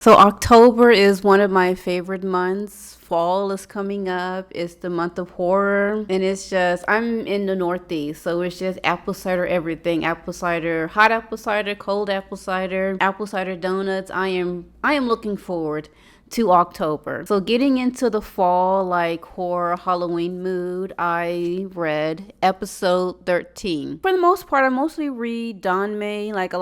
So October is one of my favorite months. Fall is coming up. It's the month of horror. And it's just, I'm in the Northeast. So it's just apple cider everything. Apple cider, hot apple cider donuts. I am looking forward to October. So getting into the fall, like horror Halloween mood, I read episode 13. For the most part, I mostly read Danmei, like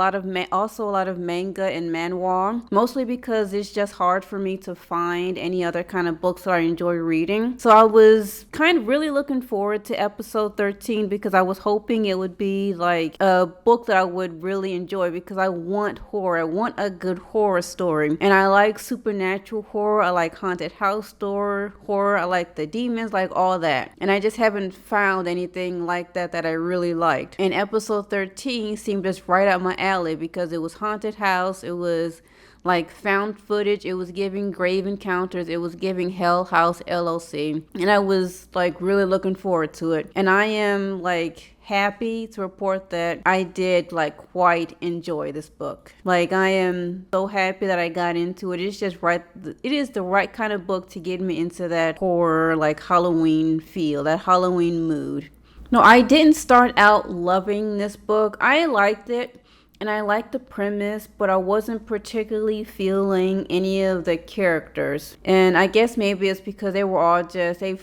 also a lot of manga and manhwa, mostly because it's just hard for me to find any other kind of books that I enjoy reading. So I was kind of really looking forward to episode 13 because I was hoping it would be like a book that I would really enjoy because I want horror. I want a good horror story. And I like supernatural horror. I like haunted house horror. I like the demons, like all that. And I just haven't found anything like that I really liked. And episode 13 seemed just right up my alley because it was haunted house. It was like found footage. It was giving Grave Encounters. It was giving Hell House LLC. And I was like really looking forward to it. And I am like happy to report that I did like quite enjoy this book. Like I am so happy that I got into it. It's just right. It is the right kind of book to get me into that horror, like Halloween feel, that Halloween mood. No, I didn't start out loving this book. I liked it and I liked the premise, but I wasn't particularly feeling any of the characters. And I guess maybe it's because they were all just they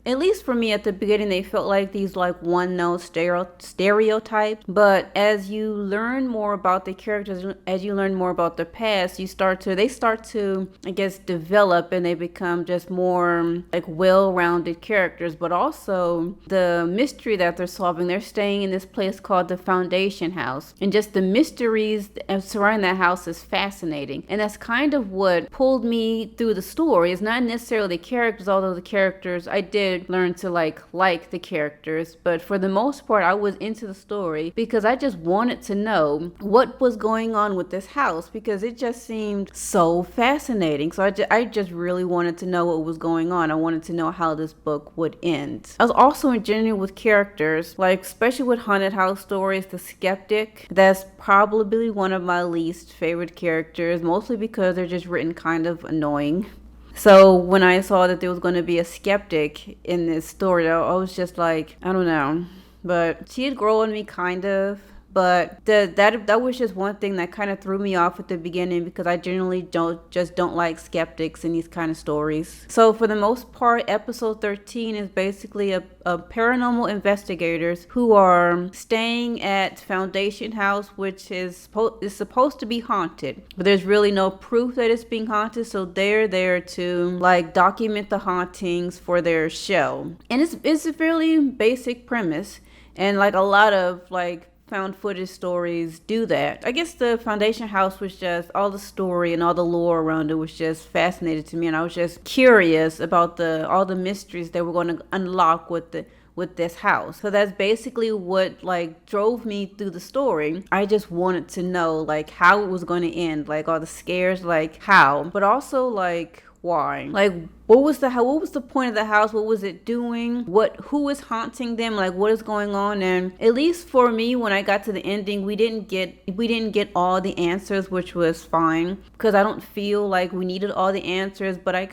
at least for me at the beginning they felt like these like one note stereotypes. But as you learn more about the characters, as you learn more about the past, they start to I guess develop and they become just more like well-rounded characters. But also the mystery that they're solving, they're staying in this place called the Foundation House, and just the mysteries surrounding that house is fascinating. And that's kind of what pulled me through the story. It's not necessarily the characters, although the characters, I did learn to like the characters. But for the most part, I was into the story because I just wanted to know what was going on with this house because it just seemed so fascinating. So I just really wanted to know what was going on. I wanted to know how this book would end. I was also enjoying with characters, like especially with haunted house stories, the skeptic. That's probably one of my least favorite characters, mostly because they're just written kind of annoying. So when I saw that there was going to be a skeptic in this story, I was just like, I don't know. But she had grown on me kind of. But that was just one thing that kind of threw me off at the beginning because I generally don't like skeptics in these kind of stories. So for the most part, episode 13 is basically a paranormal investigators who are staying at Foundation House, which is supposed to be haunted, but there's really no proof that it's being haunted. So they're there to like document the hauntings for their show, and it's a fairly basic premise, and like a lot of like found footage stories do that. I guess the Foundation House was just all the story and all the lore around it was just fascinating to me, and I was just curious about all the mysteries they were going to unlock with this house. So that's basically what like drove me through the story. I just wanted to know like how it was going to end, like all the scares, like how, but also like why, like what was the point of the house? What was it doing? Who was haunting them? Like what is going on? And at least for me, when I got to the ending, we didn't get all the answers, which was fine because I don't feel like we needed all the answers, but I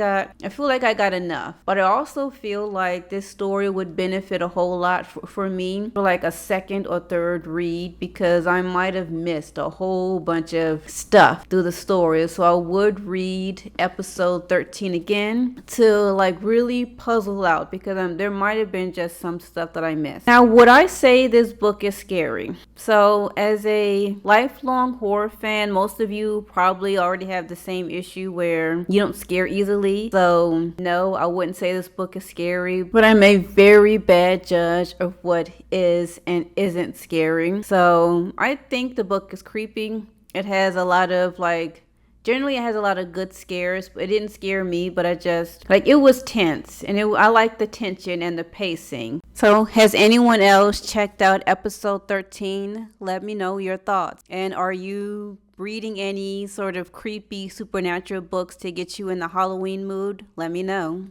feel like I got enough. But I also feel like this story would benefit a whole lot for me for like a second or third read because I might have missed a whole bunch of stuff through the story. So I would read episode 13 again to like really puzzle out because there might have been just some stuff that I missed. Now, would I say this book is scary? So as a lifelong horror fan, most of you probably already have the same issue where you don't scare easily. So no, I wouldn't say this book is scary, but I'm a very bad judge of what is and isn't scary. So I think the book is creepy. It has a lot of generally it has a lot of good scares, but it didn't scare me, but I just like it was tense, and I like the tension and the pacing. So has anyone else checked out episode 13? Let me know your thoughts. And are you reading any sort of creepy supernatural books to get you in the Halloween mood? Let me know.